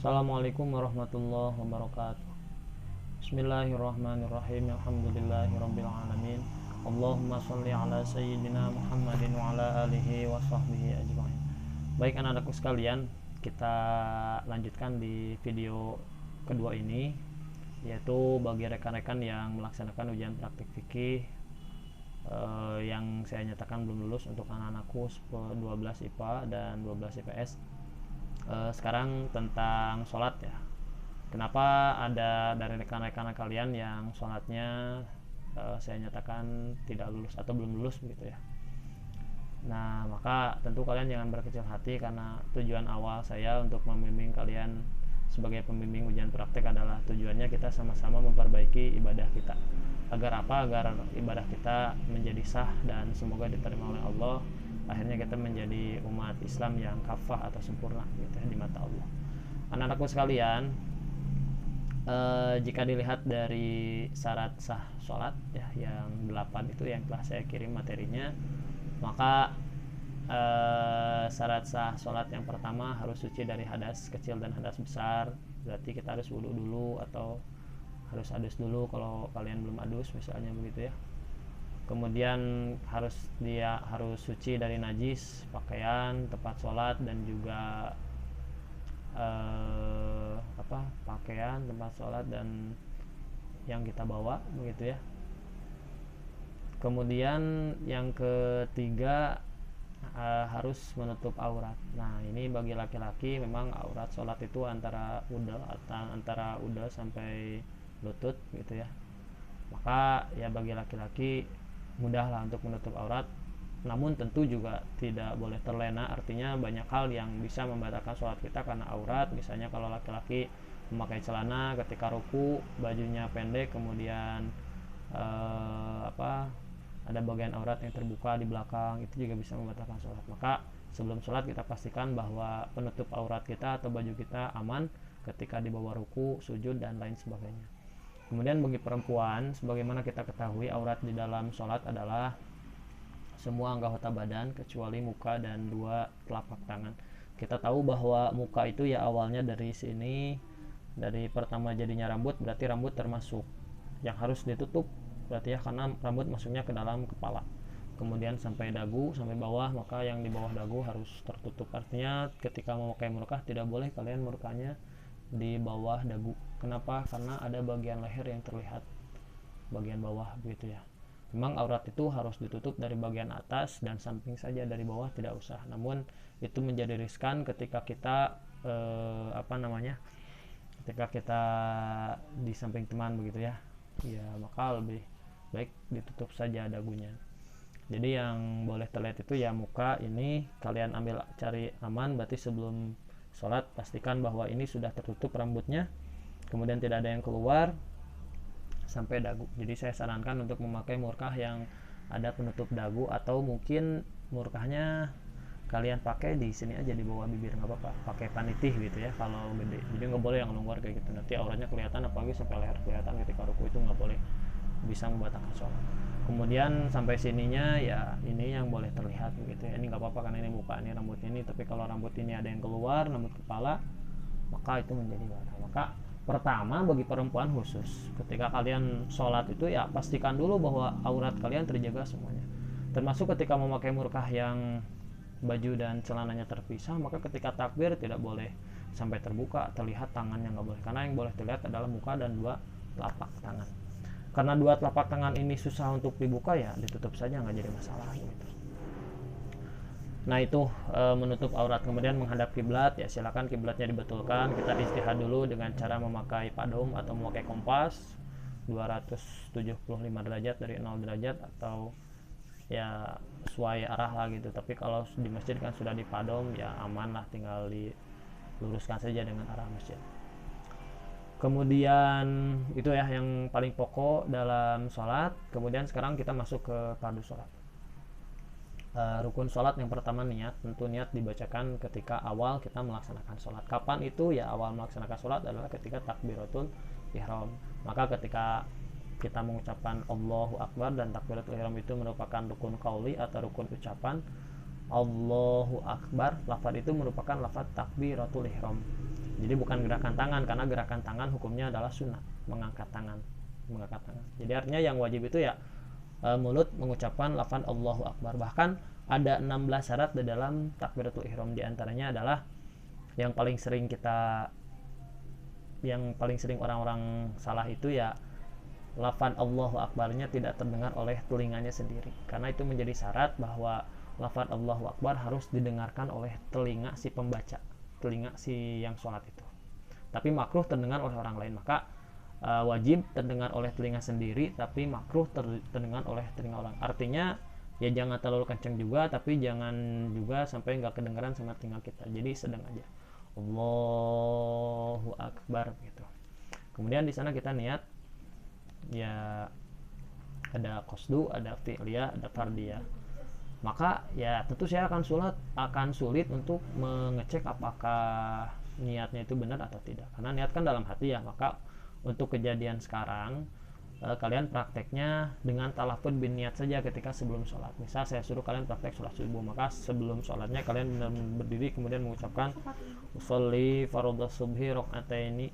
Assalamualaikum warahmatullahi wabarakatuh. Bismillahirrahmanirrahim. Alhamdulillahirabbil alamin. Allahumma shalli ala sayyidina Muhammadin wa ala alihi wa sahbihi ajmain. Baik anak-anakku sekalian, kita lanjutkan di video kedua ini, yaitu bagi rekan-rekan yang melaksanakan ujian praktik fikih yang saya nyatakan belum lulus untuk anak-anakku 12 IPA dan 12 IPS. Sekarang tentang sholat ya. Kenapa ada dari rekan-rekan kalian yang sholatnya saya nyatakan tidak lulus atau belum lulus begitu ya. Nah, maka tentu kalian jangan berkecil hati, karena tujuan awal saya untuk membimbing kalian sebagai pembimbing ujian praktek adalah tujuannya kita sama-sama memperbaiki ibadah kita. Agar apa? Agar ibadah kita menjadi sah dan semoga diterima oleh Allah. Akhirnya kita menjadi umat Islam yang kafah atau sempurna gitu ya, di mata Allah. Anak-anakku sekalian, jika dilihat dari syarat sah sholat ya, yang 8 itu yang telah saya kirim materinya, maka syarat sah sholat yang pertama harus suci dari hadas kecil dan hadas besar. Berarti kita harus wudu dulu atau harus adus dulu kalau kalian belum adus misalnya begitu ya. Kemudian harus suci dari najis, pakaian, tempat sholat, dan juga pakaian, tempat sholat, dan yang kita bawa begitu ya. Kemudian yang ketiga harus menutup aurat. Nah, ini bagi laki-laki memang aurat sholat itu antara uda sampai lutut gitu ya. Maka ya bagi laki-laki mudahlah untuk menutup aurat, namun tentu juga tidak boleh terlena. Artinya banyak hal yang bisa membatalkan sholat kita karena aurat. Misalnya kalau laki-laki memakai celana ketika ruku, bajunya pendek, kemudian ada bagian aurat yang terbuka di belakang, itu juga bisa membatalkan sholat. Maka sebelum sholat kita pastikan bahwa penutup aurat kita atau baju kita aman ketika di bawah ruku, sujud, dan lain sebagainya. Kemudian bagi perempuan, sebagaimana kita ketahui, aurat di dalam sholat adalah semua anggota badan kecuali muka dan 2 telapak tangan. Kita tahu bahwa muka itu ya awalnya dari sini, dari pertama jadinya rambut, berarti rambut termasuk yang harus ditutup, berarti ya, karena rambut masuknya ke dalam kepala. Kemudian sampai dagu, sampai bawah, maka yang di bawah dagu harus tertutup. Artinya ketika memakai murkah tidak boleh kalian murkahnya di bawah dagu. Kenapa? Karena ada bagian leher yang terlihat bagian bawah begitu ya. Memang aurat itu harus ditutup dari bagian atas dan samping saja, dari bawah tidak usah. Namun itu menjadi riskan ketika kita ketika kita di samping teman begitu ya. Ya, maka lebih baik ditutup saja dagunya. Jadi yang boleh terlihat itu ya muka. Ini kalian cari aman, berarti sebelum sholat pastikan bahwa ini sudah tertutup rambutnya, kemudian tidak ada yang keluar sampai dagu. Jadi saya sarankan untuk memakai murkah yang ada penutup dagu, atau mungkin murkahnya kalian pakai di sini aja di bawah bibir, nggak apa-apa, pakai panitih gitu ya kalau gede. Jadi nggak boleh yang longgar kayak gitu, nanti auratnya kelihatan, apalagi sampai leher kelihatan ketika ruku, itu nggak boleh, bisa membatalkan sholat. Kemudian sampai sininya ya ini yang boleh terlihat begitu ya. Ini nggak apa-apa karena ini muka, ini rambut ini. Tapi kalau rambut ini ada yang keluar, rambut kepala, maka itu menjadi batal. Maka pertama bagi perempuan khusus, ketika kalian sholat itu ya pastikan dulu bahwa aurat kalian terjaga semuanya. Termasuk ketika memakai murkah yang baju dan celananya terpisah, maka ketika takbir tidak boleh sampai terbuka, terlihat tangannya nggak boleh. Karena yang boleh terlihat adalah muka dan 2 telapak tangan. Karena 2 telapak tangan ini susah untuk dibuka, ya ditutup saja, nggak jadi masalah gitu. Nah itu menutup aurat. Kemudian menghadap kiblat, ya silakan kiblatnya dibetulkan. Kita istihad dulu dengan cara memakai padom atau memakai kompas 275 derajat dari 0 derajat, atau ya sesuai arah lah gitu. Tapi kalau di masjid kan sudah dipadom, ya aman lah, tinggal diluruskan saja dengan arah masjid. Kemudian itu ya yang paling pokok dalam sholat. Kemudian sekarang kita masuk ke fardu sholat. Rukun sholat yang pertama niat. Tentu niat dibacakan ketika awal kita melaksanakan sholat. Kapan itu? Ya awal melaksanakan sholat adalah ketika takbiratul ihram. Maka ketika kita mengucapkan Allahu Akbar, dan takbiratul ihram itu merupakan rukun qauli atau rukun ucapan. Allahu Akbar, lafaz itu merupakan lafaz takbiratul ihram. Jadi bukan gerakan tangan, karena gerakan tangan hukumnya adalah sunnah, mengangkat tangan. Jadi artinya yang wajib itu ya mulut mengucapkan lafaz Allahu Akbar. Bahkan ada 16 syarat di dalam takbiratul ihram, di antaranya adalah yang paling sering orang-orang salah itu ya lafaz Allahu Akbarnya tidak terdengar oleh telinganya sendiri, karena itu menjadi syarat bahwa lafaz Allahu Akbar harus didengarkan oleh telinga si pembaca, telinga si yang sholat itu. Tapi makruh terdengar oleh orang lain. Maka wajib terdengar oleh telinga sendiri, tapi makruh terdengar oleh telinga orang. Artinya ya jangan terlalu kencang juga, tapi jangan juga sampai nggak kedengaran sama telinga kita. Jadi sedang aja. Allahu Akbar gitu. Kemudian di sana kita niat ya, ada qasdu, ada fi'liyah, ada fardiyah. Maka ya tentu saya akan sulit untuk mengecek apakah niatnya itu benar atau tidak, karena niat kan dalam hati ya. Maka untuk kejadian sekarang kalian prakteknya dengan talafud bin niat saja ketika sebelum sholat. Misal saya suruh kalian praktek sholat subuh, maka sebelum sholatnya kalian benar berdiri kemudian mengucapkan usolli fardhu subhi rakaataini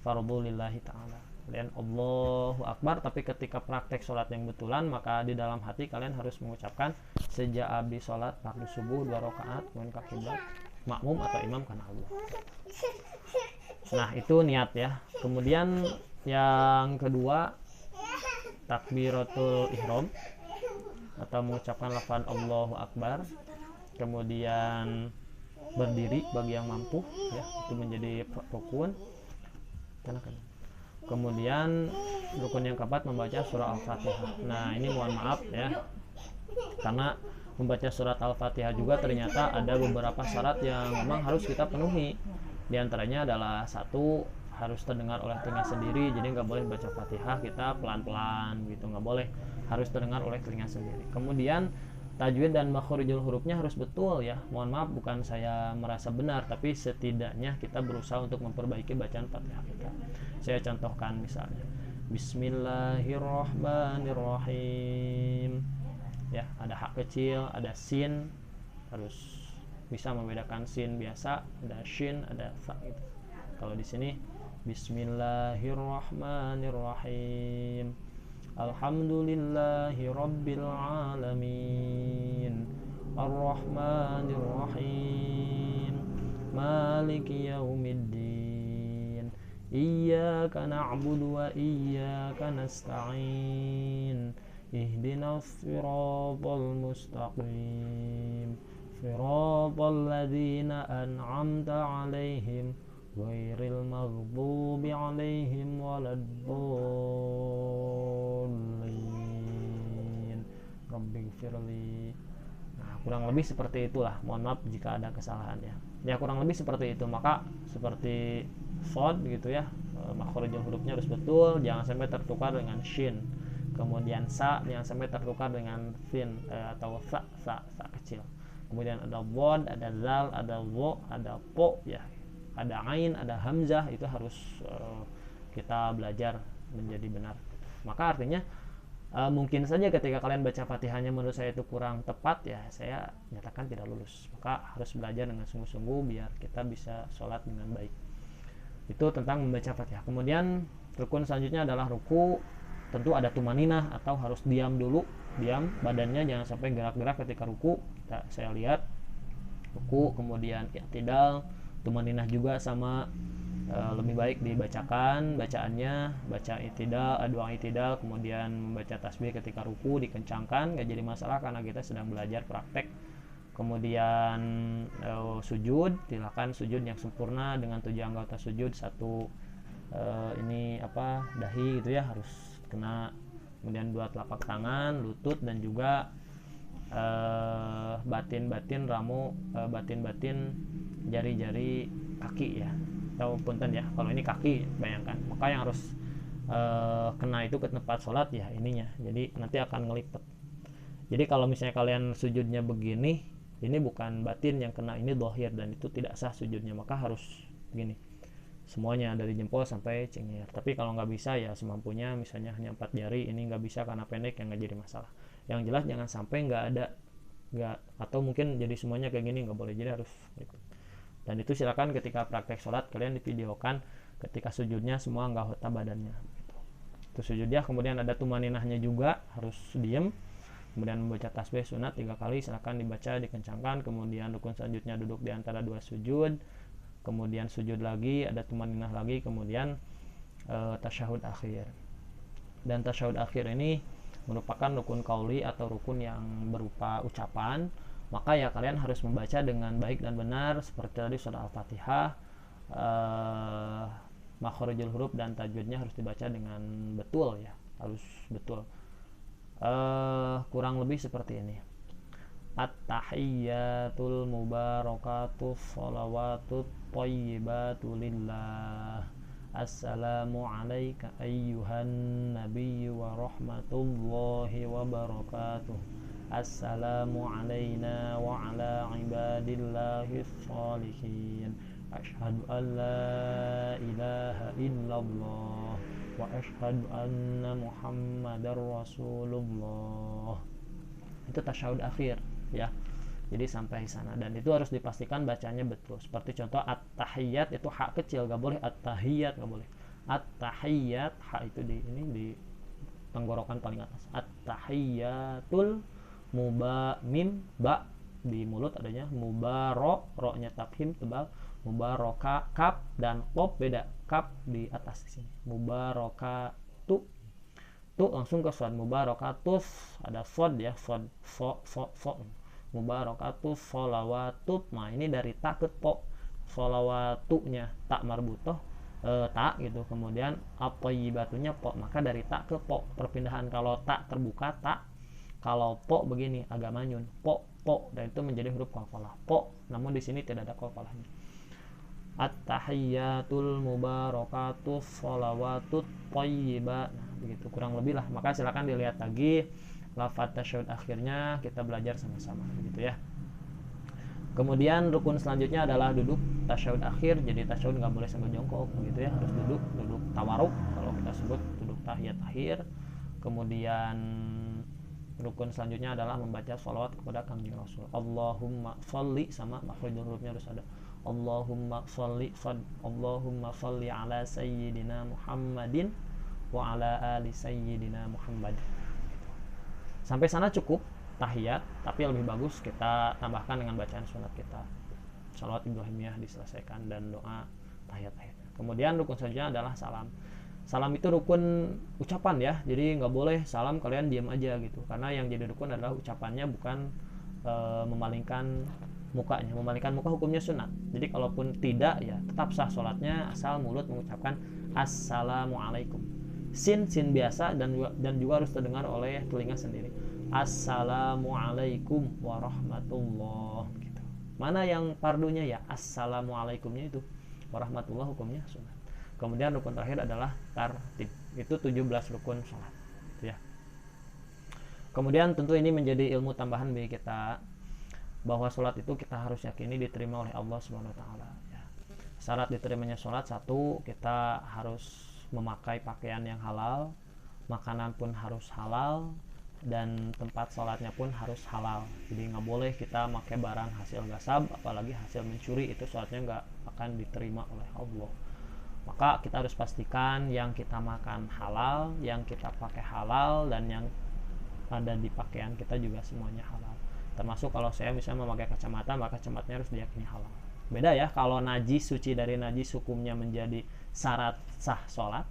fardhu lillahi ta'ala, kalian Allahu Akbar. Tapi ketika praktek sholat yang betulan, maka di dalam hati kalian harus mengucapkan sejak abdi sholat fardu subuh 2 rakaat menghadap kiblat, makmum atau imam karena Allah. Nah itu niat ya. Kemudian yang kedua takbiratul ihram atau mengucapkan lafaz Allahu Akbar, kemudian berdiri bagi yang mampu ya, itu menjadi rukun. Kemudian rukun yang keempat membaca surah Al-Fatihah. Nah ini mohon maaf ya, karena membaca surat Al-Fatihah juga ternyata ada beberapa syarat yang memang harus kita penuhi. Di antaranya adalah satu, harus terdengar oleh telinga sendiri. Jadi nggak boleh baca Fatihah kita pelan-pelan gitu, nggak boleh, harus terdengar oleh telinga sendiri. Kemudian tajwid dan makhorijul hurufnya harus betul ya. Mohon maaf, bukan saya merasa benar, tapi setidaknya kita berusaha untuk memperbaiki bacaan Fatihah kita. Saya contohkan misalnya Bismillahirrahmanirrahim ya, ada hak kecil, ada sin, harus bisa membedakan sin biasa, ada shin, ada fa gitu. Kalau di sini Bismillahirrahmanirrahim, Alhamdulillahi Rabbil Alamin, Ar-Rahmanir-Rahim, Maliki Yaumiddin, Iyyaka na'budu wa iyyaka nasta'in, Ihdinas siratal mustaqim, siratal ladzina an'amta 'alaihim ghairil maghdubi 'alaihim waladdallin, rabbighfirli. Nah, kurang lebih seperti itulah. Mohon maaf jika ada kesalahan ya. Ya kurang lebih seperti itu. Maka seperti shod gitu ya, makhrajul hurufnya harus betul, jangan sampai tertukar dengan shin. Kemudian sa jangan sampai tertukar dengan sin atau sa kecil. Kemudian ada wad, ada zal, ada wo, ada po ya, ada ain, ada hamzah, itu harus kita belajar menjadi benar. Maka artinya mungkin saja ketika kalian baca Fatihahnya menurut saya itu kurang tepat ya, saya nyatakan tidak lulus. Maka harus belajar dengan sungguh-sungguh biar kita bisa sholat dengan baik. Itu tentang membaca Fatihah. Kemudian rukun selanjutnya adalah ruku. Tentu ada tumaninah atau harus diam dulu, diam, badannya jangan sampai gerak-gerak ketika ruku. Saya lihat ruku, kemudian i'tidal, tumaninah juga sama, lebih baik dibacakan bacaannya, baca i'tidal, doa i'tidal, kemudian membaca tasbih ketika ruku dikencangkan, gak jadi masalah karena kita sedang belajar praktek. Kemudian sujud, silakan sujud yang sempurna dengan 7 anggota sujud, satu dahi gitu ya harus kena, kemudian 2 telapak tangan, lutut, dan juga batin-batin jari-jari kaki ya, atau punten ya, kalau ini kaki bayangkan, maka yang harus kena itu ke tempat sholat ya ininya, jadi nanti akan ngelipet. Jadi kalau misalnya kalian sujudnya begini, ini bukan batin yang kena, ini dohir, dan itu tidak sah sujudnya, maka harus begini semuanya dari jempol sampai cengir. Tapi kalau nggak bisa ya semampunya, misalnya hanya 4 jari, ini nggak bisa karena pendek, yang nggak jadi masalah. Yang jelas jangan sampai nggak atau mungkin jadi semuanya kayak gini, nggak boleh, jadi harus gitu. Dan itu silakan ketika praktek sholat kalian divideokan ketika sujudnya semua anggota badannya gitu. Itu sujudnya. Kemudian ada tumaninahnya juga, harus diem. Kemudian membaca tasbih sunat 3 kali, silakan dibaca, dikencangkan. Kemudian rukun selanjutnya duduk di antara 2 sujud, kemudian sujud lagi, ada tumaninah lagi, kemudian tasyahud akhir. Dan tasyahud akhir ini merupakan rukun qauli atau rukun yang berupa ucapan. Maka ya kalian harus membaca dengan baik dan benar seperti tadi surah Al-Fatihah, makharijul huruf dan tajwidnya harus dibaca dengan betul ya, harus betul. Kurang lebih seperti ini. At-tahiyyatul mubarakatus shalawatut thayyibatu lillah. Assalamu alayka ayyuhan nabiyyu wa rahmatullahi wa barakatuh. Assalamu alayna wa ala ibadillahis shalihin. Asyhadu an la ilaha illallah wa asyhadu anna muhammadar rasulullah. Itu tasyahud akhir ya. Jadi sampai sana, dan itu harus dipastikan bacanya betul. Seperti contoh at-tahiyyat itu hak kecil, gak boleh at-tahiyyat, gak boleh. At-tahiyyat, hak itu di tenggorokan paling atas. At-tahiyyatul mim ba di mulut adanya, mubarok, roknya tafhim tebal, mubaroka kap dan qop beda, kap di atas di sini. Mubarakatu tu langsung ke sod, mubarakatus ada sod ya, sod so mubarakatuh sholawatut. Nah ini dari tak ke po, sholawatunya tak marbutoh tak gitu, kemudian at-thayyibatunya po, maka dari tak ke po perpindahan. Kalau tak terbuka tak, kalau po begini agak manyun, po, dan itu menjadi huruf qalqalah po, namun di sini tidak ada qalqalahnya. At-tahiyyatul mubarakatus sholawatut thayyibat. Nah begitu kurang lebih lah, maka silakan dilihat lagi lafaz tasyahud akhirnya, kita belajar sama-sama begitu ya. Kemudian rukun selanjutnya adalah duduk tasyahud akhir. Jadi tasyahud nggak boleh sambil jongkok begitu ya, harus duduk tawaruk kalau kita sebut, duduk tahiyat akhir. Kemudian rukun selanjutnya adalah membaca sholawat kepada Kangjeng Rasul. Allahumma sholli, sama makhrajul hurufnya harus ada. Allahumma sholli ala sayyidina Muhammadin wa ala ali sayyidina Muhammad. Sampai sana cukup tahiyat, tapi lebih bagus kita tambahkan dengan bacaan sunat kita. Shalawat Ibrahimiyah diselesaikan dan doa tahiyat akhir. Kemudian rukun selanjutnya adalah salam. Salam itu rukun ucapan ya, jadi nggak boleh salam kalian diam aja gitu. Karena yang jadi rukun adalah ucapannya, bukan memalingkan mukanya. Memalingkan muka hukumnya sunat. Jadi kalaupun tidak ya tetap sah sholatnya asal mulut mengucapkan assalamualaikum. Sin biasa dan juga harus terdengar oleh telinga sendiri. Assalamualaikum warahmatullah gitu. Mana yang fardunya ya assalamualaikumnya itu, warahmatullah hukumnya sunat. Kemudian rukun terakhir adalah tartib. Itu 17 rukun sholat gitu ya. Kemudian tentu ini menjadi ilmu tambahan bagi kita, bahwa sholat itu kita harus yakini diterima oleh Allah Subhanahu wa taala ya. Syarat diterimanya sholat, satu, kita harus memakai pakaian yang halal, makanan pun harus halal, dan tempat sholatnya pun harus halal. Jadi nggak boleh kita pakai barang hasil gasab, apalagi hasil mencuri, itu sholatnya nggak akan diterima oleh Allah. Maka kita harus pastikan yang kita makan halal, yang kita pakai halal, dan yang ada di pakaian kita juga semuanya halal. Termasuk kalau saya misalnya memakai kacamata, maka kacamatanya harus diyakini halal. Beda ya, kalau najis, suci dari najis hukumnya menjadi syarat sah sholat,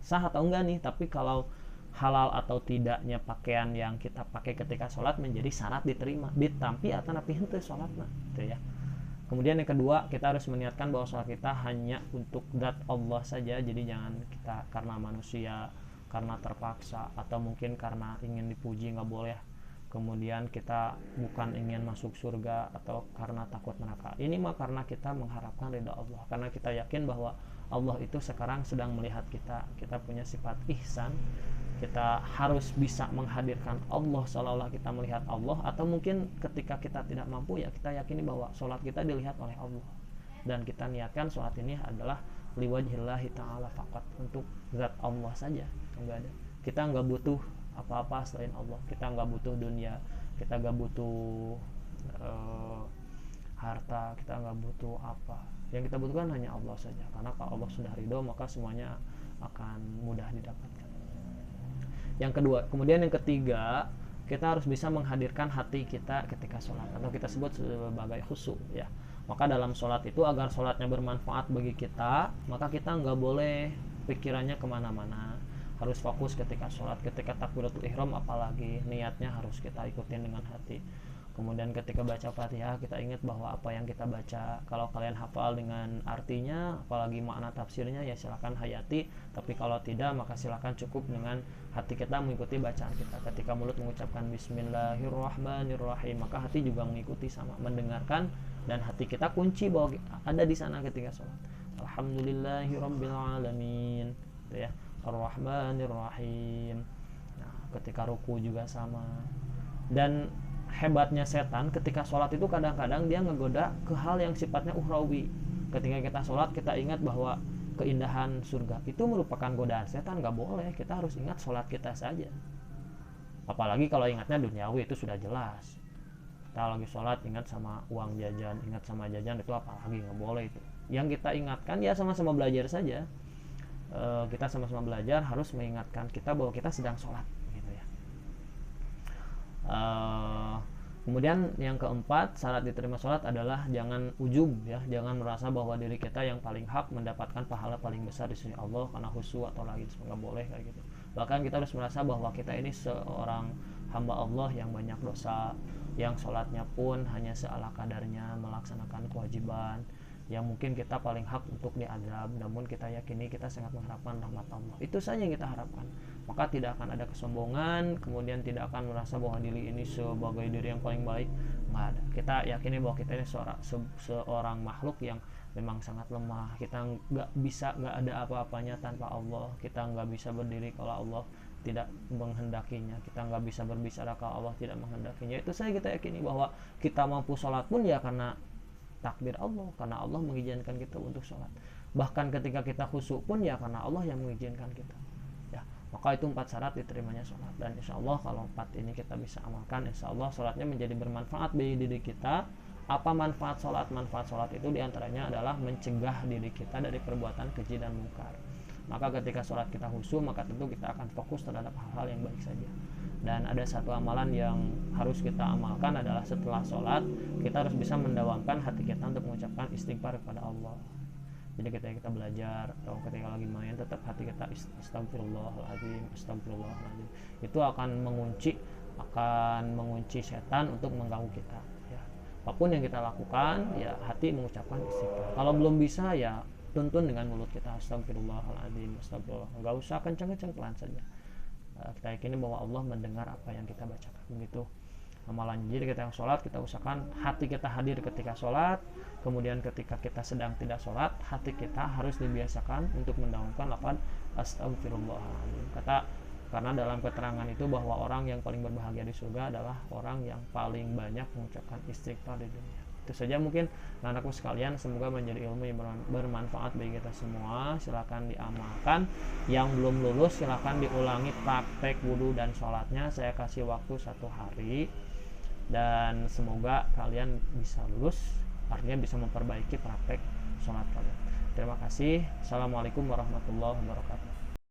sah atau enggak nih. Tapi kalau halal atau tidaknya pakaian yang kita pakai ketika sholat menjadi syarat diterima, ditampi atau napi henteu sholatna gitu ya. Kemudian yang kedua, kita harus meniatkan bahwa sholat kita hanya untuk zat Allah saja. Jadi jangan kita karena manusia, karena terpaksa, atau mungkin karena ingin dipuji, nggak boleh. Kemudian kita bukan ingin masuk surga atau karena takut neraka. Ini mah karena kita mengharapkan ridha Allah, karena kita yakin bahwa Allah itu sekarang sedang melihat kita. Kita punya sifat ihsan, kita harus bisa menghadirkan Allah seolah-olah kita melihat Allah. Atau mungkin ketika kita tidak mampu, ya kita yakini bahwa sholat kita dilihat oleh Allah, dan kita niatkan sholat ini adalah liwajhillahi ta'ala faqat, untuk zat Allah saja. Enggak ada, kita nggak butuh apa-apa selain Allah. Kita nggak butuh dunia, kita nggak butuh harta, kita nggak butuh apa. Yang kita butuhkan hanya Allah saja, karena kalau Allah sudah ridho maka semuanya akan mudah didapatkan. Yang kedua, kemudian yang ketiga, kita harus bisa menghadirkan hati kita ketika sholat, atau kita sebut sebagai khusyuk ya. Maka dalam sholat itu, agar sholatnya bermanfaat bagi kita, maka kita nggak boleh pikirannya kemana-mana, harus fokus ketika sholat. Ketika takbiratul ihram apalagi, niatnya harus kita ikutin dengan hati. Kemudian ketika baca Fatihah, kita ingat bahwa apa yang kita baca, kalau kalian hafal dengan artinya, apalagi makna tafsirnya, ya silakan hayati. Tapi kalau tidak, maka silakan cukup dengan hati kita mengikuti bacaan kita. Ketika mulut mengucapkan Bismillahirrahmanirrahim, maka hati juga mengikuti sama, mendengarkan, dan hati kita kunci bahwa ada di sana ketika sholat. Alhamdulillahirrabbilalamin, gitu ya. Ar-Rahmanirrahim. Nah, ketika ruku juga sama. Dan hebatnya setan ketika sholat itu kadang-kadang dia ngegoda ke hal yang sifatnya ukhrawi. Ketika kita sholat, kita ingat bahwa keindahan surga itu merupakan godaan setan. Gak boleh, kita harus ingat sholat kita saja. Apalagi kalau ingatnya duniawi, itu sudah jelas. Kita lagi sholat ingat sama uang jajan, ingat sama jajan, itu apalagi gak boleh itu. Yang kita ingatkan ya sama-sama belajar saja. Kita sama-sama belajar harus mengingatkan kita bahwa kita sedang sholat. Kemudian yang keempat, syarat diterima sholat adalah jangan ujub ya, jangan merasa bahwa diri kita yang paling hak mendapatkan pahala paling besar di sisi Allah karena khusyuk atau lagi, nggak boleh kayak gitu. Bahkan kita harus merasa bahwa kita ini seorang hamba Allah yang banyak dosa, yang sholatnya pun hanya seala kadarnya, melaksanakan kewajiban, yang mungkin kita paling hak untuk diadab, namun kita yakini kita sangat mengharapkan rahmat Allah. Itu saja yang kita harapkan. Maka tidak akan ada kesombongan, kemudian tidak akan merasa bahwa diri ini sebagai diri yang paling baik. Nggak ada. Kita yakini bahwa kita ini seorang makhluk yang memang sangat lemah. Kita nggak ada apa-apanya tanpa Allah. Kita nggak bisa berdiri kalau Allah tidak menghendakinya. Kita nggak bisa berbicara kalau Allah tidak menghendakinya. Itu saja kita yakini bahwa kita mampu sholat pun ya karena takdir Allah, karena Allah mengizinkan kita untuk sholat. Bahkan ketika kita khusyuk pun ya karena Allah yang mengizinkan kita ya. Maka itu 4 syarat diterimanya sholat. Dan insya Allah kalau 4 ini kita bisa amalkan, insya Allah sholatnya menjadi bermanfaat bagi diri kita. Apa manfaat sholat? Manfaat sholat itu diantaranya adalah mencegah diri kita dari perbuatan keji dan mungkar. Maka ketika sholat kita khusyuk, maka tentu kita akan fokus terhadap hal-hal yang baik saja. Dan ada satu amalan yang harus kita amalkan adalah setelah sholat, kita harus bisa mendawamkan hati kita untuk mengucapkan istighfar kepada Allah. Jadi ketika kita belajar atau ketika lagi main, tetap hati kita astagfirullahaladzim, astagfirullahaladzim. Itu akan mengunci setan untuk mengganggu kita ya. Apapun yang kita lakukan ya hati mengucapkan istighfar. Kalau belum bisa ya tuntun dengan mulut kita astagfirullahaladzim, astagfirullah. Enggak usah kencang-kencang, pelan saja. Kita yakini bahwa Allah mendengar apa yang kita bacakan. Begitu amalannya. Jadi ketika sholat, kita usahakan hati kita hadir ketika sholat. Kemudian ketika kita sedang tidak sholat, hati kita harus dibiasakan untuk mendawamkan lafaz astagfirullahaladzim. Karena dalam keterangan itu bahwa orang yang paling berbahagia di surga adalah orang yang paling banyak mengucapkan istighfar di dunia. Itu saja mungkin anak-anakku sekalian, semoga menjadi ilmu yang bermanfaat bagi kita semua. Silakan diamalkan. Yang belum lulus silakan diulangi praktek wudhu dan sholatnya. Saya kasih waktu 1 hari dan semoga kalian bisa lulus, artinya bisa memperbaiki praktek sholat kalian. Terima kasih. Assalamualaikum warahmatullahi wabarakatuh.